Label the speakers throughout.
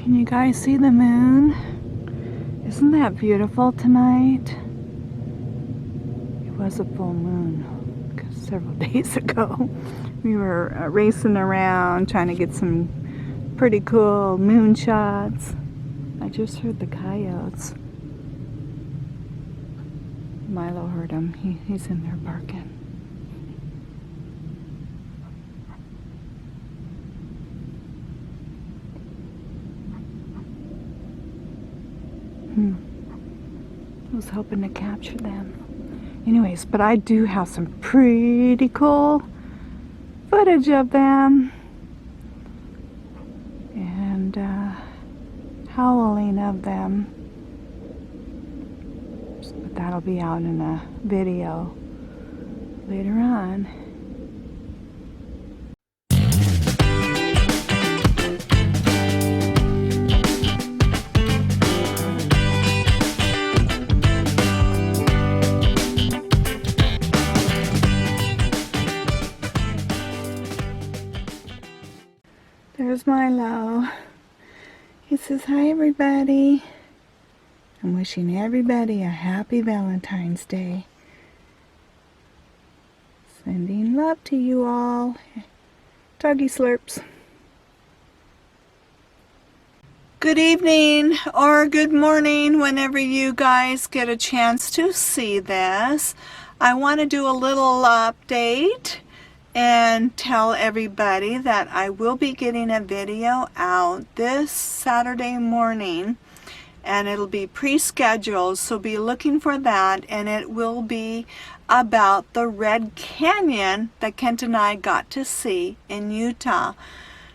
Speaker 1: Can you guys see the moon? Isn't that beautiful tonight? It was a full moon several days ago. We were racing around trying to get some pretty cool moon shots. I just heard the coyotes. Milo heard him. He's in there barking. I was hoping to capture them. Anyways, but I do have some pretty cool footage of them. And howling of them. But that'll be out in a video later on. There's Milo. He says, hi everybody. I'm wishing everybody a happy Valentine's Day. Sending love to you all. Doggy slurps. Good evening or good morning whenever you guys get a chance to see this. I want to do a little update and tell everybody that I will be getting a video out this Saturday morning, and it'll be pre-scheduled, so be looking for that, and it will be about the Red Canyon that Kent and I got to see in Utah.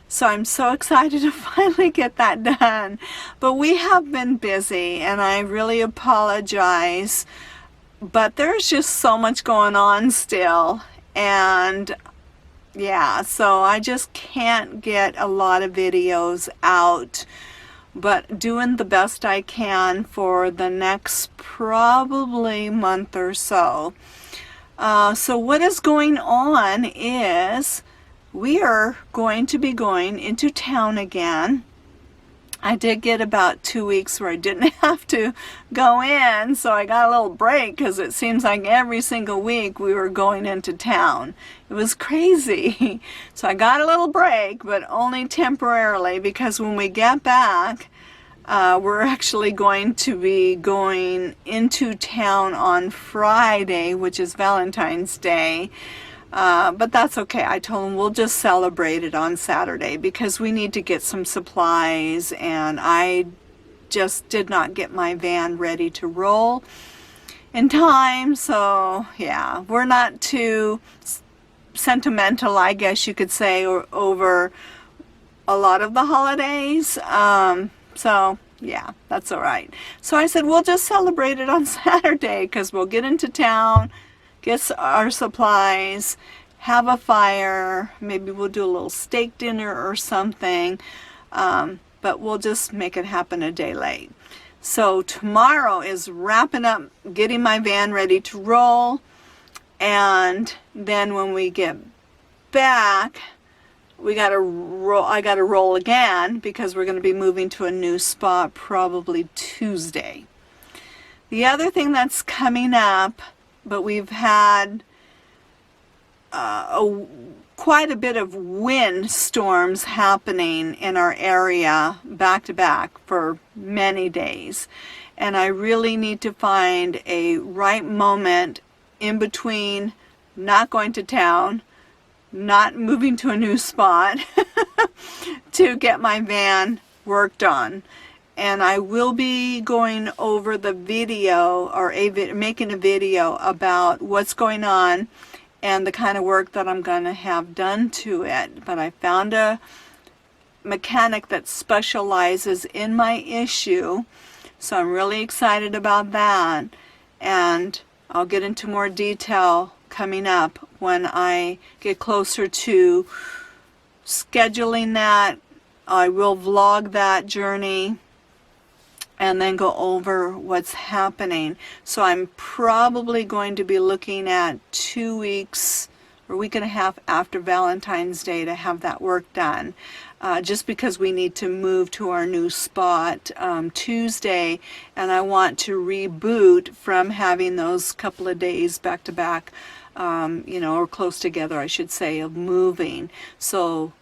Speaker 1: So I'm so excited to finally get that done. But we have been busy, and I really apologize, but there's just so much going on still. And yeah, so I just can't get a lot of videos out, but doing the best I can for the next probably month or so. So what is going on is we are going to be going into town again. I did get about 2 weeks where I didn't have to go in, so I got a little break because it seems like every single week we were going into town. It was crazy. So I got a little break, but only temporarily, because when we get back, we're actually going to be going into town on Friday, which is Valentine's Day. But that's okay. I told him we'll just celebrate it on Saturday because we need to get some supplies, and I just did not get my van ready to roll in time. So yeah, we're not too sentimental, I guess you could say, over a lot of the holidays. So yeah, that's all right. So I said we'll just celebrate it on Saturday because we'll get into town, get our supplies, have a fire, maybe we'll do a little steak dinner or something, but we'll just make it happen a day late. So tomorrow is wrapping up, getting my van ready to roll, and then when we get back, I gotta roll again because we're going to be moving to a new spot probably Tuesday. The other thing that's coming up, but we've had quite a bit of wind storms happening in our area back to back for many days, and I really need to find a right moment in between not going to town, not moving to a new spot to get my van worked on. And I will be going over the video, or making a video about what's going on and the kind of work that I'm going to have done to it. But I found a mechanic that specializes in my issue, so I'm really excited about that. And I'll get into more detail coming up when I get closer to scheduling that. I will vlog that journey and then go over what's happening. So I'm probably going to be looking at 2 weeks or a week and a half after Valentine's Day to have that work done. Just because we need to move to our new spot Tuesday, and I want to reboot from having those couple of days back to back, or close together, I should say, of moving. So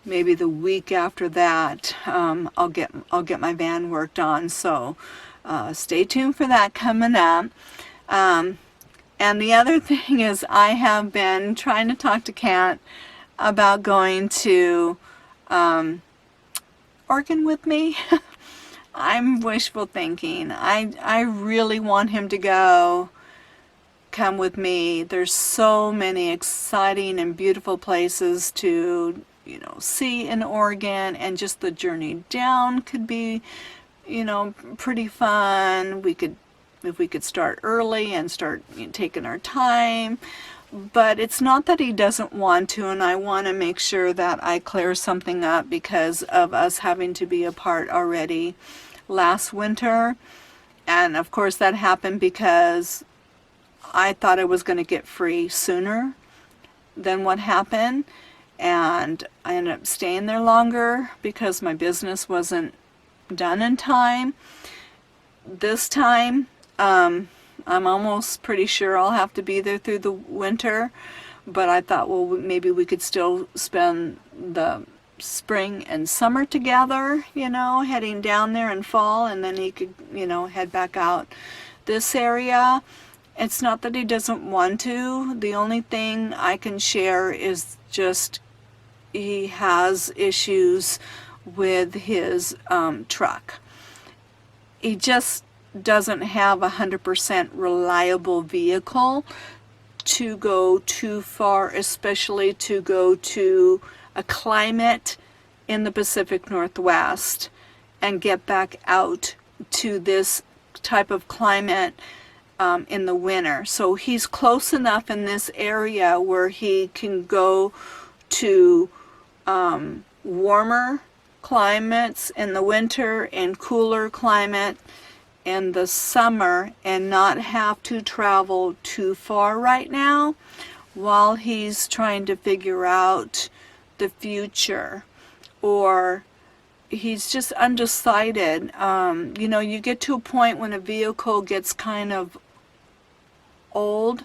Speaker 1: maybe the week after that, I'll get my van worked on. So stay tuned for that coming up. And the other thing is, I have been trying to talk to Kent about going to Oregon with me. I'm wishful thinking. I really want him to come with me. There's so many exciting and beautiful places to see in Oregon, and just the journey down could be pretty fun. If we could start early and start taking our time. But it's not that he doesn't want to, and I want to make sure that I clear something up because of us having to be apart already last winter. And of course that happened because I thought I was going to get free sooner than what happened, and I ended up staying there longer because my business wasn't done in time. This time, I'm almost pretty sure I'll have to be there through the winter, but I thought, well, maybe we could still spend the spring and summer together, heading down there in fall, and then he could, head back out this area. It's not that he doesn't want to. The only thing I can share is just he has issues with his truck. He just doesn't have 100% reliable vehicle to go too far, especially to go to a climate in the Pacific Northwest and get back out to this type of climate in the winter. So he's close enough in this area where he can go to warmer climates in the winter and cooler climate in the summer and not have to travel too far right now while he's trying to figure out the future, or he's just undecided. You get to a point when a vehicle gets kind of old.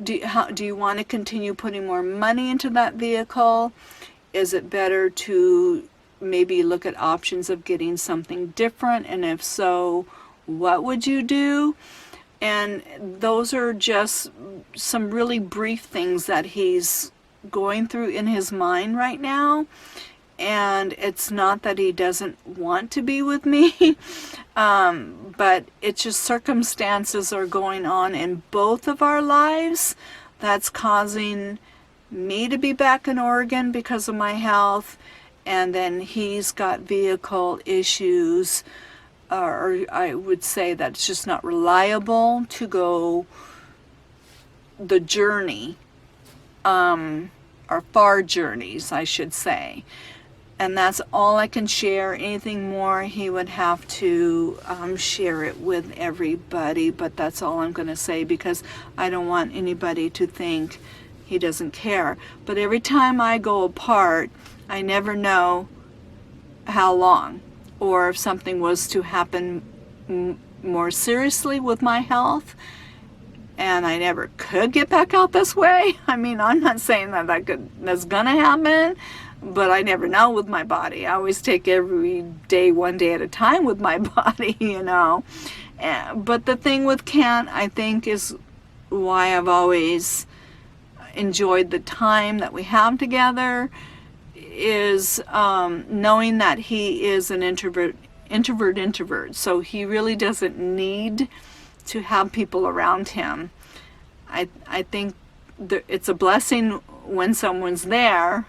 Speaker 1: Do you want to continue putting more money into that vehicle? Is it better to maybe look at options of getting something different? And if so, what would you do? And those are just some really brief things that he's going through in his mind right now. And it's not that he doesn't want to be with me, but it's just circumstances are going on in both of our lives that's causing me to be back in Oregon because of my health, and then he's got vehicle issues, or I would say that it's just not reliable to go the journey, or far journeys, I should say. And that's all I can share. Anything more, he would have to share it with everybody, but that's all I'm going to say because I don't want anybody to think he doesn't care. But every time I go apart, I never know how long, or if something was to happen more seriously with my health and I never could get back out this way. I mean, I'm not saying that's gonna happen, but I never know with my body. I always take every day, one day at a time with my body, But the thing with Kent, I think, is why I've always enjoyed the time that we have together, is knowing that he is an introvert. So he really doesn't need to have people around him. I think it's a blessing when someone's there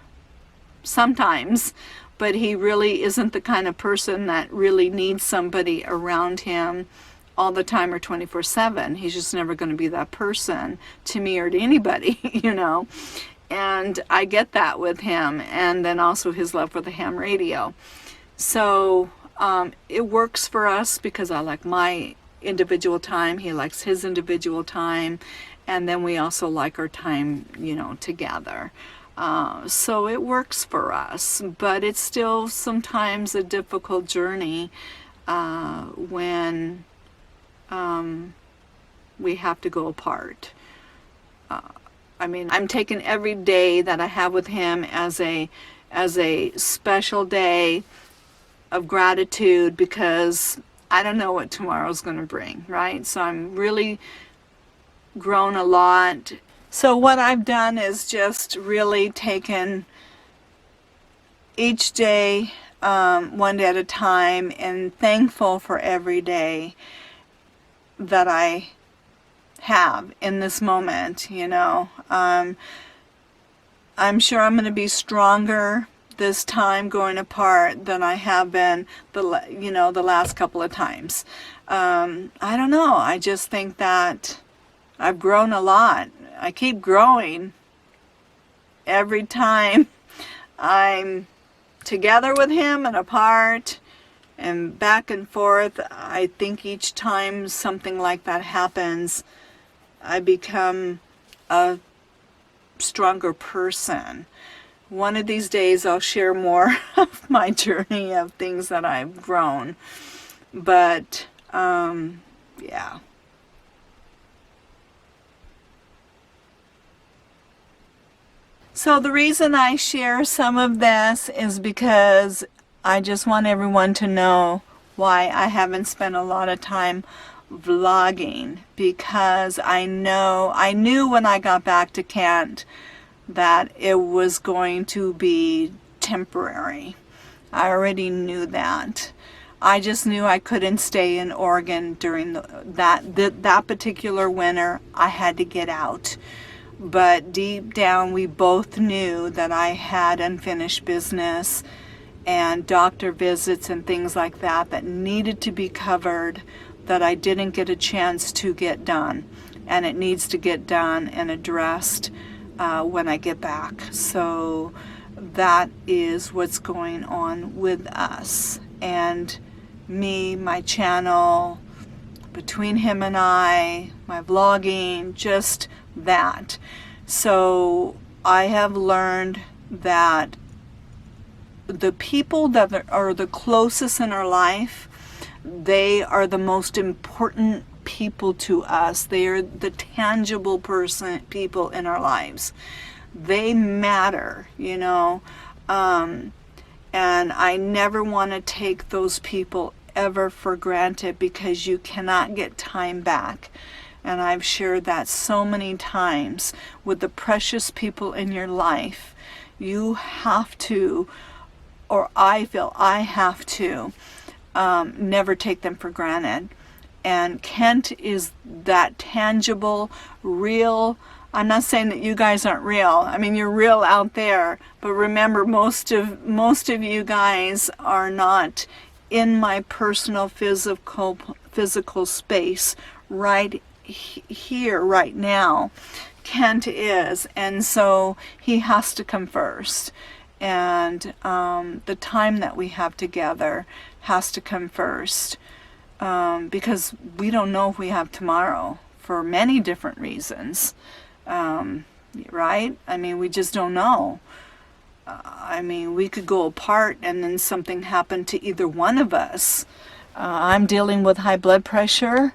Speaker 1: sometimes, but he really isn't the kind of person that really needs somebody around him all the time or 24/7. He's just never going to be that person to me or to anybody, And I get that with him, and then also his love for the ham radio. So it works for us because I like my individual time, he likes his individual time, and then we also like our time, you know, together. So it works for us, but it's still sometimes a difficult journey when we have to go apart. I mean, I'm taking every day that I have with him as a special day of gratitude, because I don't know what tomorrow's going to bring, right? So I'm really grown a lot. So what I've done is just really taken each day one day at a time, and thankful for every day that I have in this moment, you know. I'm sure I'm going to be stronger this time going apart than I have been the last couple of times. I don't know. I just think that I've grown a lot. I keep growing every time I'm together with him and apart and back and forth. I think each time something like that happens, I become a stronger person. One of these days I'll share more of my journey of things that I've grown. But yeah. So the reason I share some of this is because I just want everyone to know why I haven't spent a lot of time vlogging, because I knew when I got back to Kent that it was going to be temporary. I already knew that. I just knew I couldn't stay in Oregon during that particular winter. I had to get out. But deep down we both knew that I had unfinished business and doctor visits and things like that that needed to be covered, that I didn't get a chance to get done, and it needs to get done and addressed when I get back. So that is what's going on with us and me, my channel, between him and I, my vlogging, just that. So I have learned that the people that are the closest in our life, they are the most important people to us. They are the tangible people in our lives. They matter, you know. And I never want to take those people ever for granted, because you cannot get time back. And I've shared that so many times with the precious people in your life. You have to, or I feel I have to, never take them for granted. And Kent is that tangible, real. I'm not saying that you guys aren't real. I mean, you're real out there, but remember, most of you guys are not in my personal physical space right here, right now. Kent is, and so he has to come first. And the time that we have together has to come first, because we don't know if we have tomorrow for many different reasons, right? I mean, we just don't know. I mean, we could go apart and then something happened to either one of us. I'm dealing with high blood pressure,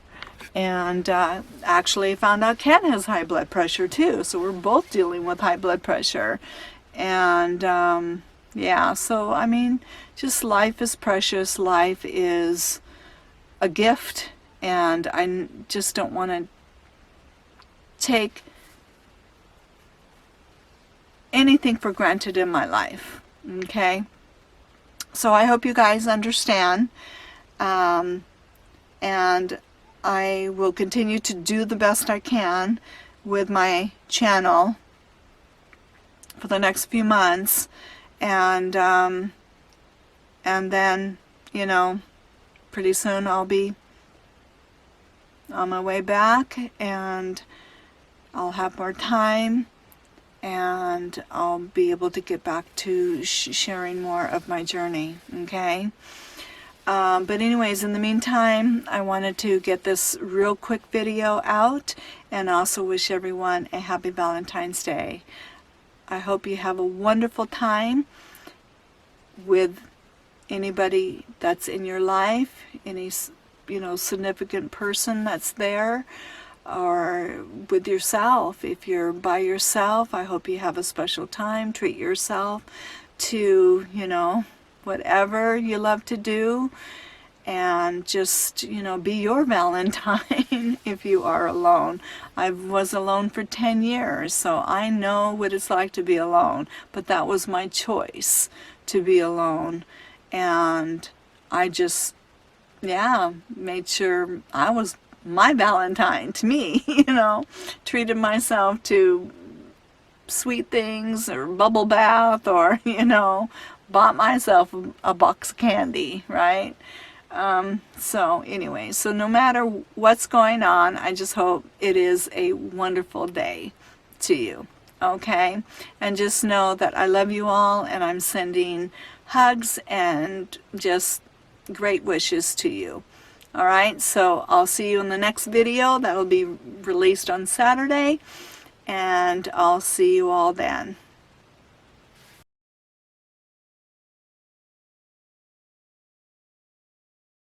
Speaker 1: and actually found out Ken has high blood pressure too, so we're both dealing with high blood pressure. And yeah, so I mean, just life is precious. Life is a gift, and I just don't want to take anything for granted in my life. Okay, so I hope you guys understand, and I will continue to do the best I can with my channel for the next few months, and then, you know, pretty soon I'll be on my way back, and I'll have more time, and I'll be able to get back to sharing more of my journey. Okay, But anyways, in the meantime, I wanted to get this real quick video out and also wish everyone a happy Valentine's Day. I hope you have a wonderful time with anybody that's in your life, any significant person that's there, or with yourself. If you're by yourself, I hope you have a special time. Treat yourself to, whatever you love to do, and just, be your Valentine if you are alone. I was alone for 10 years, so I know what it's like to be alone, but that was my choice, to be alone. And I just, made sure I was my Valentine to me, treated myself to sweet things or bubble bath, or, bought myself a box of candy, right? So anyway, so no matter what's going on, I just hope it is a wonderful day to you, okay? And just know that I love you all, and I'm sending hugs and just great wishes to you. All right, so I'll see you in the next video. That'll be released on Saturday, and I'll see you all then.